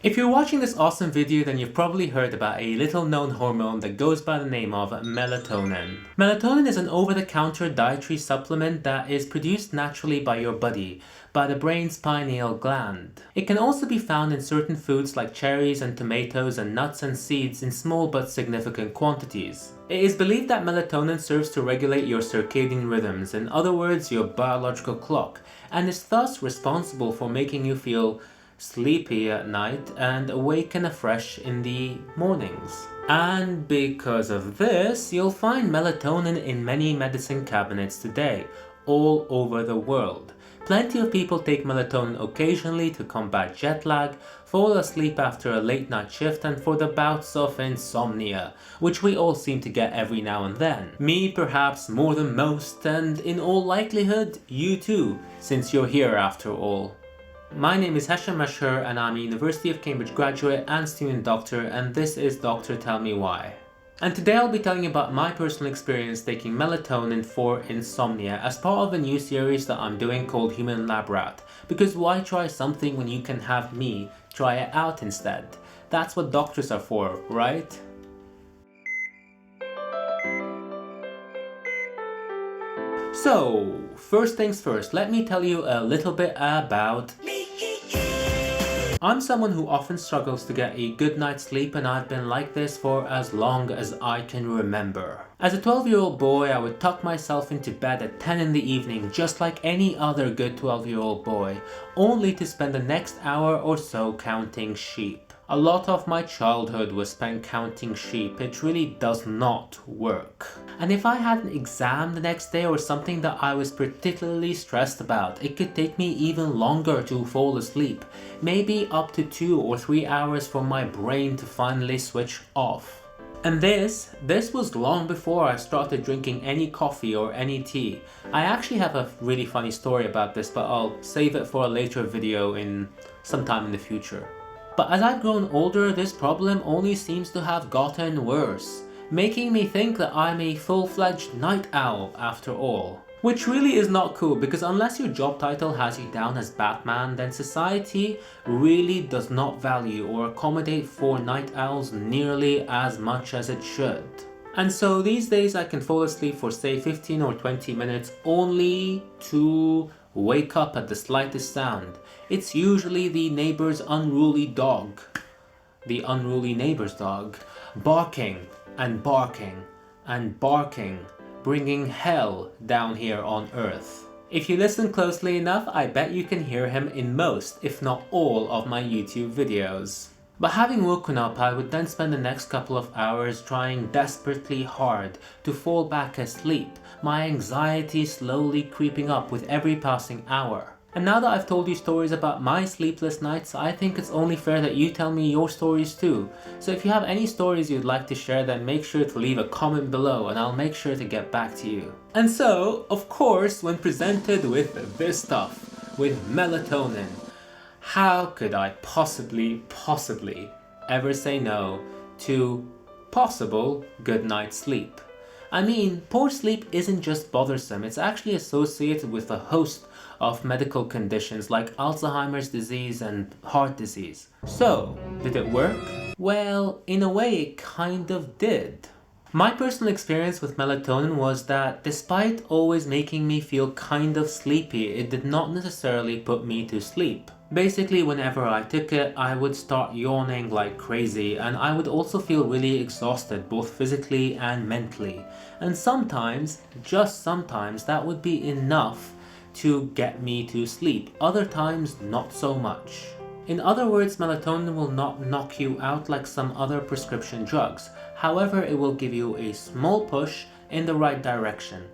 If you're watching this awesome video, then you've probably heard about a little known hormone that goes by the name of melatonin. Melatonin is an over-the-counter dietary supplement that is produced naturally by your body, by the brain's pineal gland. It can also be found in certain foods like cherries and tomatoes and nuts and seeds in small but significant quantities. It is believed that melatonin serves to regulate your circadian rhythms, in other words, your biological clock, and is thus responsible for making you feel sleepy at night and awake and afresh in the mornings. And because of this, you'll find melatonin in many medicine cabinets today, all over the world. Plenty of people take melatonin occasionally to combat jet lag, fall asleep after a late night shift, and for the bouts of insomnia, which we all seem to get every now and then. Me perhaps more than most, and in all likelihood, you too, since you're here after all. My name is Hesham Mashhur and I'm a University of Cambridge graduate and student doctor, and this is Dr. Tell Me Why. And today I'll be telling you about my personal experience taking melatonin for insomnia as part of a new series that I'm doing called Human Lab Rat. Because why try something when you can have me try it out instead? That's what doctors are for, right? So, first things first, let me tell you a little bit about me. I'm someone who often struggles to get a good night's sleep, and I've been like this for as long as I can remember. As a 12-year-old boy, I would tuck myself into bed at 10 in the evening just like any other good 12-year-old boy, only to spend the next hour or so counting sheep. A lot of my childhood was spent counting sheep. It really does not work. And if I had an exam the next day or something that I was particularly stressed about, it could take me even longer to fall asleep. Maybe up to 2 or 3 hours for my brain to finally switch off. And this was long before I started drinking any coffee or any tea. I actually have a really funny story about this, but I'll save it for a later video in sometime in the future. But as I've grown older, this problem only seems to have gotten worse, making me think that I'm a full-fledged night owl after all. Which really is not cool, because unless your job title has you down as Batman, then society really does not value or accommodate for night owls nearly as much as it should. And so these days I can fall asleep for say 15 or 20 minutes only to wake up at the slightest sound. It's usually the neighbor's unruly dog, the unruly neighbor's dog, barking and barking and barking, bringing hell down here on earth. If you listen closely enough, I bet you can hear him in most, if not all, of my YouTube videos. But having woken up, I would then spend the next couple of hours trying desperately hard to fall back asleep, my anxiety slowly creeping up with every passing hour. And now that I've told you stories about my sleepless nights, I think it's only fair that you tell me your stories too. So if you have any stories you'd like to share, then make sure to leave a comment below and I'll make sure to get back to you. And so, of course, when presented with this stuff, with melatonin, how could I possibly ever say no to possible good night's sleep? I mean, poor sleep isn't just bothersome, it's actually associated with a host of medical conditions like Alzheimer's disease and heart disease. So, did it work? Well, in a way it kind of did. My personal experience with melatonin was that despite always making me feel kind of sleepy, it did not necessarily put me to sleep. Basically, whenever I took it, I would start yawning like crazy, and I would also feel really exhausted, both physically and mentally. And sometimes, just sometimes, that would be enough to get me to sleep. Other times, not so much. In other words, melatonin will not knock you out like some other prescription drugs. However, it will give you a small push in the right direction.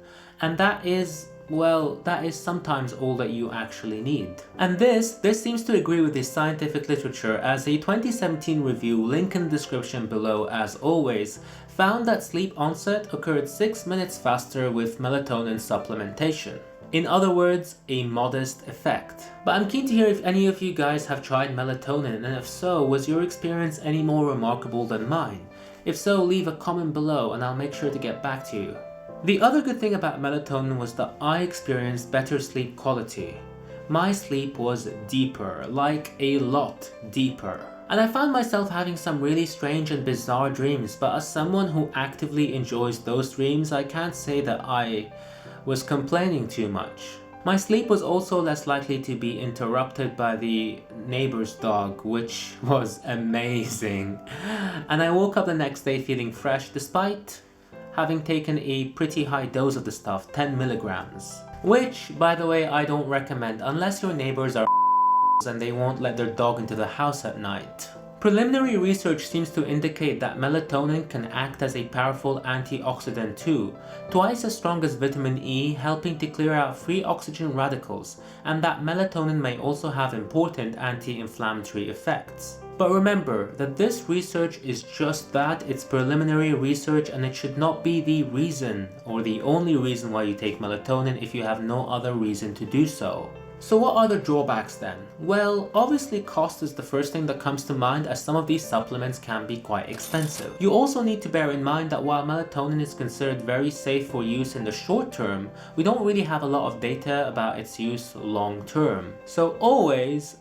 And that is, well, that is sometimes all that you actually need. And this seems to agree with the scientific literature, as a 2017 review, link in the description below as always, found that sleep onset occurred 6 minutes faster with melatonin supplementation. In other words, a modest effect. But I'm keen to hear if any of you guys have tried melatonin, and if so, was your experience any more remarkable than mine? If so, leave a comment below and I'll make sure to get back to you. The other good thing about melatonin was that I experienced better sleep quality. My sleep was deeper, like a lot deeper. And I found myself having some really strange and bizarre dreams, but as someone who actively enjoys those dreams, I can't say that I was complaining too much. My sleep was also less likely to be interrupted by the neighbor's dog, which was amazing. And I woke up the next day feeling fresh despite having taken a pretty high dose of the stuff, 10 milligrams. Which, by the way, I don't recommend unless your neighbors are and they won't let their dog into the house at night. Preliminary research seems to indicate that melatonin can act as a powerful antioxidant too, twice as strong as vitamin E, helping to clear out free oxygen radicals, and that melatonin may also have important anti-inflammatory effects. But remember that this research is just that, it's preliminary research, and it should not be the reason or the only reason why you take melatonin if you have no other reason to do so. So what are the drawbacks then? Well, obviously cost is the first thing that comes to mind, as some of these supplements can be quite expensive. You also need to bear in mind that while melatonin is considered very safe for use in the short term, we don't really have a lot of data about its use long term. So always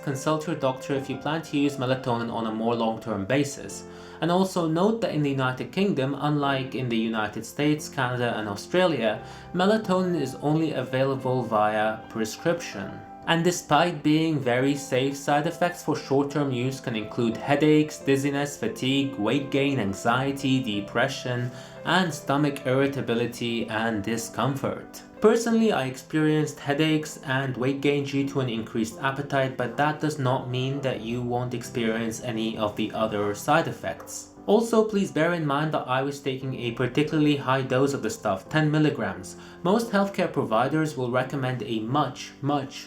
consult your doctor if you plan to use melatonin on a more long-term basis. And also note that in the United Kingdom, unlike in the United States, Canada and Australia, melatonin is only available via prescription. And despite being very safe, side effects for short-term use can include headaches, dizziness, fatigue, weight gain, anxiety, depression, and stomach irritability and discomfort. Personally, I experienced headaches and weight gain due to an increased appetite, but that does not mean that you won't experience any of the other side effects. Also, please bear in mind that I was taking a particularly high dose of the stuff, 10 milligrams. Most healthcare providers will recommend a much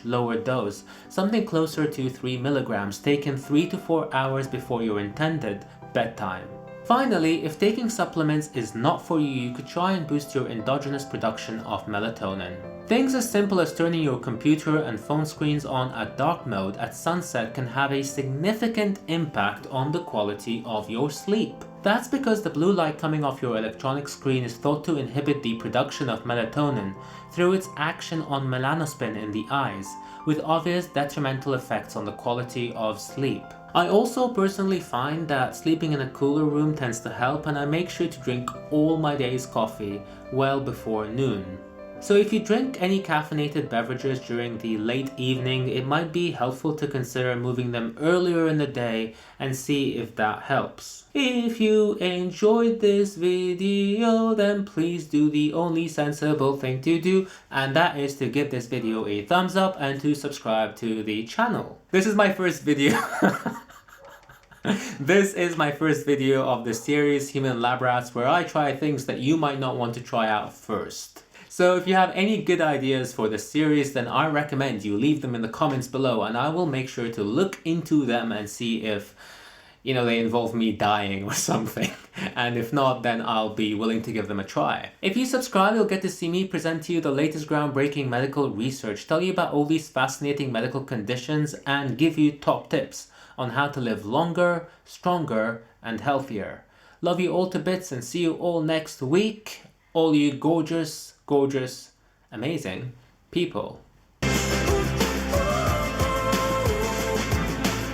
lower dose, something closer to 3 milligrams, taken 3 to 4 hours before your intended bedtime. Finally, if taking supplements is not for you, you could try and boost your endogenous production of melatonin. Things as simple as turning your computer and phone screens on at dark mode at sunset can have a significant impact on the quality of your sleep. That's because the blue light coming off your electronic screen is thought to inhibit the production of melatonin through its action on melanospin in the eyes, with obvious detrimental effects on the quality of sleep. I also personally find that sleeping in a cooler room tends to help, and I make sure to drink all my day's coffee well before noon. So if you drink any caffeinated beverages during the late evening, it might be helpful to consider moving them earlier in the day and see if that helps. If you enjoyed this video, then please do the only sensible thing to do, and that is to give this video a thumbs up and to subscribe to the channel. This is my first video. This is my first video of the series Human Lab Rats, where I try things that you might not want to try out first. So if you have any good ideas for the series, then I recommend you leave them in the comments below, and I will make sure to look into them and see if, they involve me dying or something. And if not, then I'll be willing to give them a try. If you subscribe, you'll get to see me present to you the latest groundbreaking medical research, tell you about all these fascinating medical conditions, and give you top tips on how to live longer, stronger, and healthier. Love you all to bits, and see you all next week. All you gorgeous, amazing people.